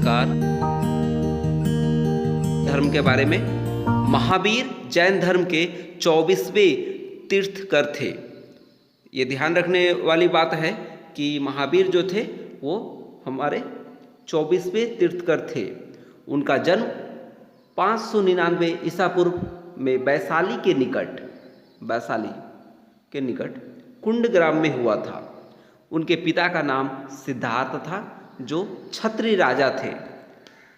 नमस्कार। धर्म के बारे में, महावीर जैन धर्म के 24वें तीर्थकर थे। ये ध्यान रखने वाली बात है कि महावीर जो थे वो हमारे 24वें तीर्थकर थे। उनका जन्म 599 ईसा पूर्व में वैशाली के निकट कुंड ग्राम में हुआ था। उनके पिता का नाम सिद्धार्थ था, जो क्षत्रिय राजा थे।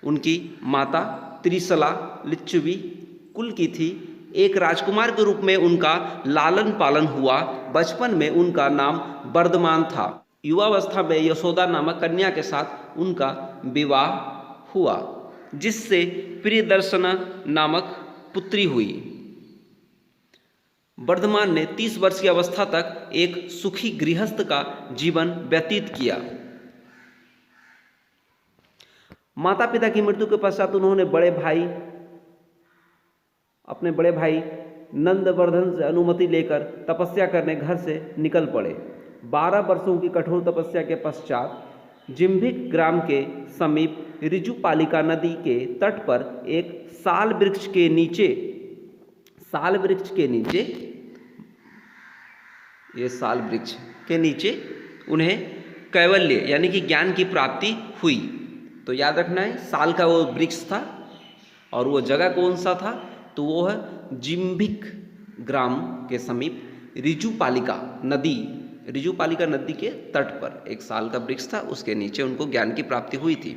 उनकी माता त्रिशला लिच्छवी कुल की थी। एक राजकुमार के रूप में उनका लालन पालन हुआ। बचपन में उनका नाम वर्धमान था। युवावस्था में यशोदा नामक कन्या के साथ उनका विवाह हुआ, जिससे प्रियदर्शना नामक पुत्री हुई। वर्धमान ने 30 वर्ष की अवस्था तक एक सुखी गृहस्थ का जीवन व्यतीत किया। माता पिता की मृत्यु के पश्चात उन्होंने अपने बड़े भाई नंदवर्धन से अनुमति लेकर तपस्या करने घर से निकल पड़े। 12 वर्षों की कठोर तपस्या के पश्चात जिम्भिक ग्राम के समीप ऋजुपालिका नदी के तट पर एक साल वृक्ष के नीचे उन्हें कैवल्य यानी कि ज्ञान की प्राप्ति हुई। तो याद रखना है, साल का वो वृक्ष था और वो जगह कौन सा था, तो वो है जिम्भिक ग्राम के समीप ऋजुपालिका नदी के तट पर एक साल का वृक्ष था। उसके नीचे उनको ज्ञान की प्राप्ति हुई थी।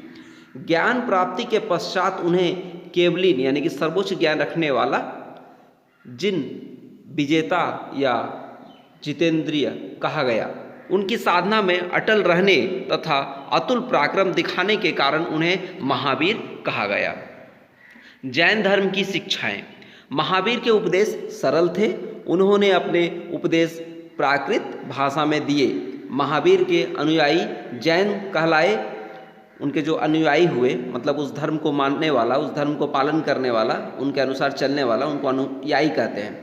ज्ञान प्राप्ति के पश्चात उन्हें केवलिन यानी कि सर्वोच्च ज्ञान रखने वाला, जिन विजेता या जितेंद्रिय कहा गया, उनकी साधना में अटल रहने तथा अतुल पराक्रम दिखाने के कारण उन्हें महावीर कहा गया। जैन धर्म की शिक्षाएं। महावीर के उपदेश सरल थे। उन्होंने अपने उपदेश प्राकृत भाषा में दिए। महावीर के अनुयायी जैन कहलाए। उनके जो अनुयायी हुए, मतलब उस धर्म को मानने वाला, उस धर्म को पालन करने वाला, उनके अनुसार चलने वाला, उनको अनुयायी कहते हैं,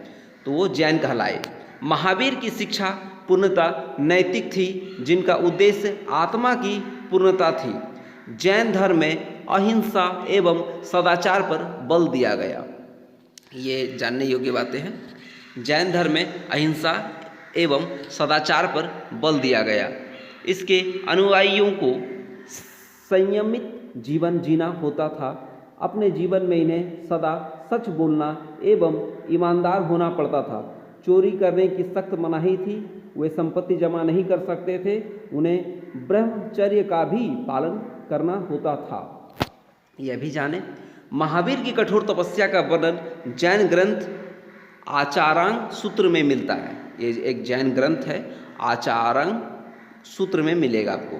तो वो जैन कहलाए। महावीर की शिक्षा पूर्णतः नैतिक थी, जिनका उद्देश्य आत्मा की पूर्णता थी। जैन धर्म में अहिंसा एवं सदाचार पर बल दिया गया। ये जानने योग्य बातें हैं। जैन धर्म में अहिंसा एवं सदाचार पर बल दिया गया। इसके अनुयायियों को संयमित जीवन जीना होता था। अपने जीवन में इन्हें सदा सच बोलना एवं ईमानदार होना पड़ता था। चोरी करने की सख्त मनाही थी। वे संपत्ति जमा नहीं कर सकते थे। उन्हें ब्रह्मचर्य का भी पालन करना होता था। यह भी जाने, महावीर की कठोर तपस्या का वर्णन जैन ग्रंथ आचारांग सूत्र में मिलता है। ये एक जैन ग्रंथ है, आचारांग सूत्र में मिलेगा आपको।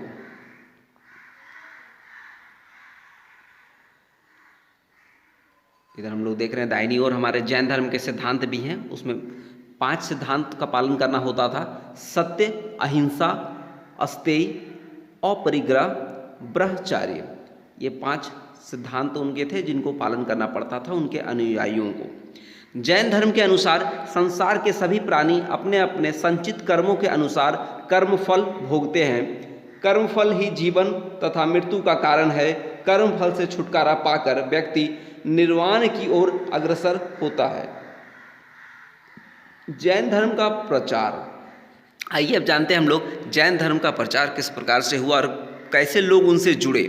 इधर हम लोग देख रहे हैं दाहिनी ओर हमारे जैन धर्म के सिद्धांत भी हैं। उसमें 5 सिद्धांत का पालन करना होता था। सत्य, अहिंसा, अस्तेय, अपरिग्रह, ब्रह्मचर्य। ये 5 सिद्धांत उनके थे जिनको पालन करना पड़ता था उनके अनुयायियों को। जैन धर्म के अनुसार संसार के सभी प्राणी अपने अपने संचित कर्मों के अनुसार कर्मफल भोगते हैं। कर्मफल ही जीवन तथा मृत्यु का कारण है। कर्मफल से छुटकारा पाकर व्यक्ति निर्वाण की ओर अग्रसर होता है। जैन धर्म का प्रचार। आइए अब जानते हैं हम लोग जैन धर्म का प्रचार किस प्रकार से हुआ और कैसे लोग उनसे जुड़े।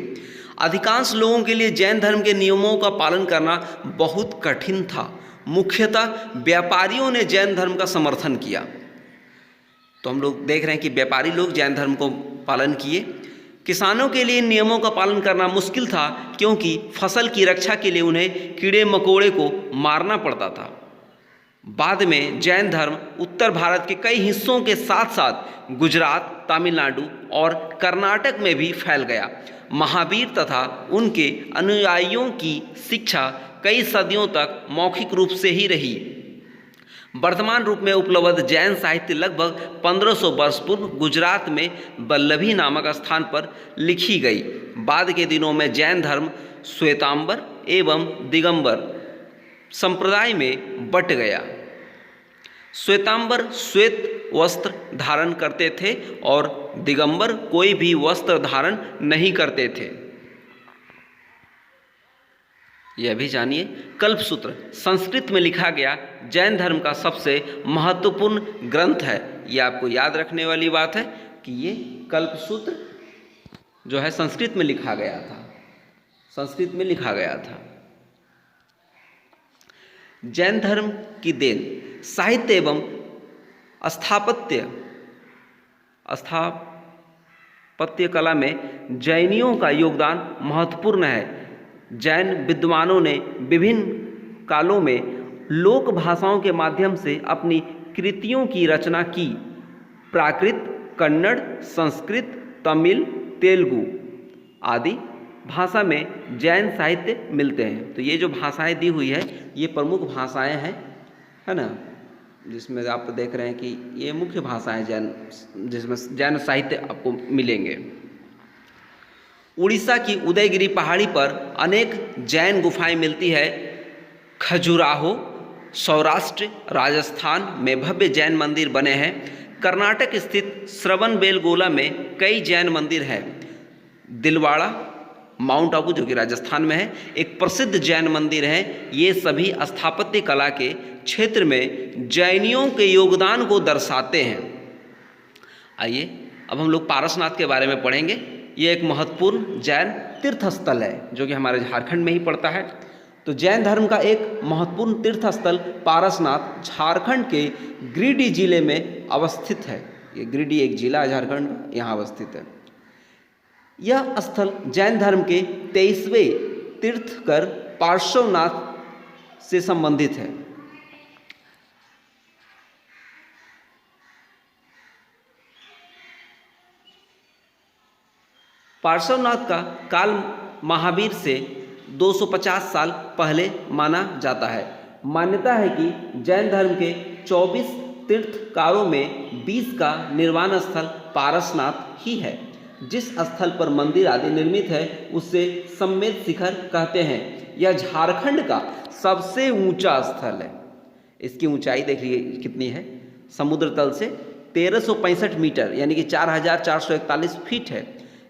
अधिकांश लोगों के लिए जैन धर्म के नियमों का पालन करना बहुत कठिन था। मुख्यतः व्यापारियों ने जैन धर्म का समर्थन किया। तो हम लोग देख रहे हैं कि व्यापारी लोग जैन धर्म को पालन किए। किसानों के लिए नियमों का पालन करना मुश्किल था, क्योंकि फसल की रक्षा के लिए उन्हें कीड़े मकोड़े को मारना पड़ता था। बाद में जैन धर्म उत्तर भारत के कई हिस्सों के साथ साथ गुजरात, तमिलनाडु और कर्नाटक में भी फैल गया। महावीर तथा उनके अनुयायियों की शिक्षा कई सदियों तक मौखिक रूप से ही रही। वर्तमान रूप में उपलब्ध जैन साहित्य लगभग 1500 वर्ष पूर्व गुजरात में वल्लभी नामक स्थान पर लिखी गई। बाद के दिनों में जैन धर्म श्वेतांबर एवं दिगंबर संप्रदाय में बट गया। श्वेतांबर श्वेत वस्त्र धारण करते थे और दिगंबर कोई भी वस्त्र धारण नहीं करते थे। यह भी जानिए। कल्पसूत्र संस्कृत में लिखा गया जैन धर्म का सबसे महत्वपूर्ण ग्रंथ है। ये आपको याद रखने वाली बात है कि ये कल्पसूत्र जो है संस्कृत में लिखा गया था, संस्कृत में लिखा गया था। जैन धर्म की देन साहित्य एवं स्थापत्य कला में जैनियों का योगदान महत्वपूर्ण है। जैन विद्वानों ने विभिन्न कालों में लोक भाषाओं के माध्यम से अपनी कृतियों की रचना की। प्राकृत, कन्नड़, संस्कृत, तमिल, तेलुगु आदि भाषा में जैन साहित्य मिलते हैं। तो ये जो भाषाएं दी हुई है ये प्रमुख भाषाएं हैं, है ना, जिसमें आप देख रहे हैं कि ये मुख्य भाषाएं जैन, जिसमें जैन साहित्य आपको मिलेंगे। उड़ीसा की उदयगिरी पहाड़ी पर अनेक जैन गुफाएं मिलती है। खजुराहो, सौराष्ट्र, राजस्थान में भव्य जैन मंदिर बने हैं। कर्नाटक स्थित श्रवणबेलगोला में कई जैन मंदिर हैं। दिलवाड़ा, माउंट आबू जो कि राजस्थान में है, एक प्रसिद्ध जैन मंदिर है। ये सभी स्थापत्य कला के क्षेत्र में जैनियों के योगदान को दर्शाते हैं। आइए अब हम लोग पारसनाथ के बारे में पढ़ेंगे। ये एक महत्वपूर्ण जैन तीर्थ स्थल है जो कि हमारे झारखंड में ही पड़ता है। तो जैन धर्म का एक महत्वपूर्ण तीर्थ स्थल पारसनाथ झारखंड के गिरिडीह जिले में अवस्थित है। ये गिरिडीह एक जिला है झारखंड का, यहाँ अवस्थित है। यह स्थल जैन धर्म के 23वें तीर्थकर पार्श्वनाथ से संबंधित है। पार्श्वनाथ का काल महावीर से 250 साल पहले माना जाता है। मान्यता है कि जैन धर्म के 24 तीर्थकारों में 20 का निर्वाण स्थल पारसनाथ ही है। जिस स्थल पर मंदिर आदि निर्मित है उसे सम्मेद शिखर कहते हैं। यह झारखंड का सबसे ऊंचा स्थल है। इसकी ऊंचाई देखिए कितनी है, समुद्र तल से 1365 मीटर यानी कि 4441 फीट है।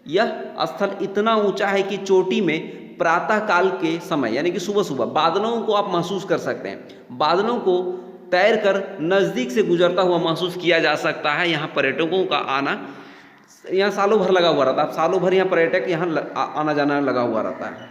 यह स्थल इतना ऊंचा है कि चोटी में प्रातः काल के समय यानी कि सुबह सुबह बादलों को आप महसूस कर सकते हैं। बादलों को तैरकर नज़दीक से गुजरता हुआ महसूस किया जा सकता है। यहाँ पर्यटकों का आना यहाँ सालों भर लगा हुआ रहता है। सालों भर यहाँ पर्यटक यहाँ आना जाना लगा हुआ रहता है।